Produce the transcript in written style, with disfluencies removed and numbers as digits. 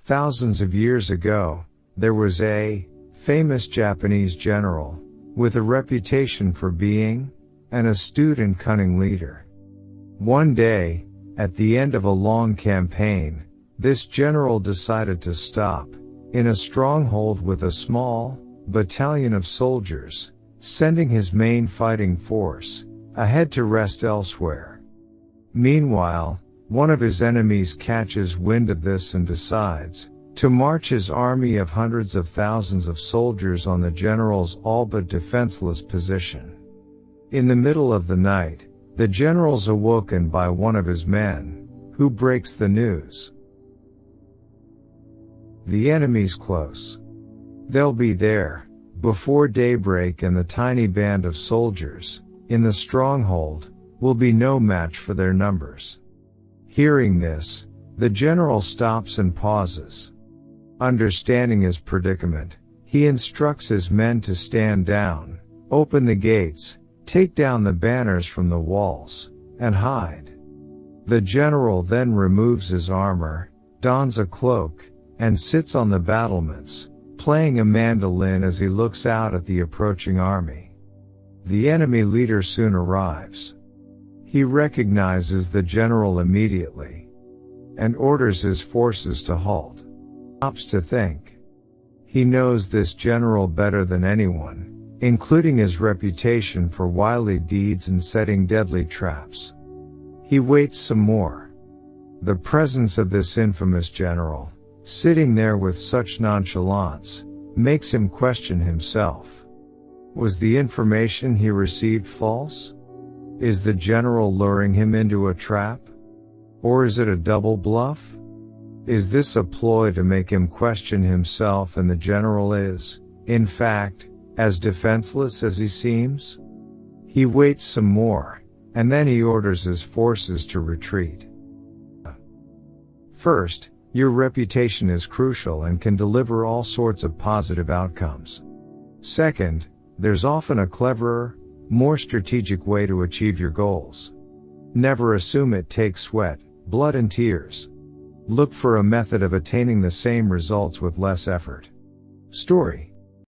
Thousands of years ago, there was a famous Japanese general with a reputation for being an astute and cunning leader. One day, at the end of a long campaign, this general decided to stop in a stronghold with a small battalion of soldiers, sending his main fighting force ahead to rest elsewhere. Meanwhile, one of his enemies catches wind of this and decides to march his army of hundreds of thousands of soldiers on the general's all but defenseless position. In the middle of the night, the general's awoken by one of his men, who breaks the news. The enemy's close. They'll be there before daybreak, and the tiny band of soldiers in the stronghold will be no match for their numbers. Hearing this, the general stops and pauses. Understanding his predicament, he instructs his men to stand down, open the gates, take down the banners from the walls, and hide. The general then removes his armor, dons a cloak, and sits on the battlements, playing a mandolin as he looks out at the approaching army. The enemy leader soon arrives. He recognizes the general immediately and orders his forces to halt. Stops to think. He knows this general better than anyone, including his reputation for wily deeds and setting deadly traps. He waits some more. The presence of this infamous general, sitting there with such nonchalance, makes him question himself. Was the information he received false? Is the general luring him into a trap? Or is it a double bluff? Is this a ploy to make him question himself and the general is, in fact, as defenseless as he seems? He waits some more, and then he orders his forces to retreat. First, your reputation is crucial and can deliver all sorts of positive outcomes. Second, there's often a cleverer, more strategic way to achieve your goals. Never assume it takes sweat, blood and tears. Look for a method of attaining the same results with less effort. Story.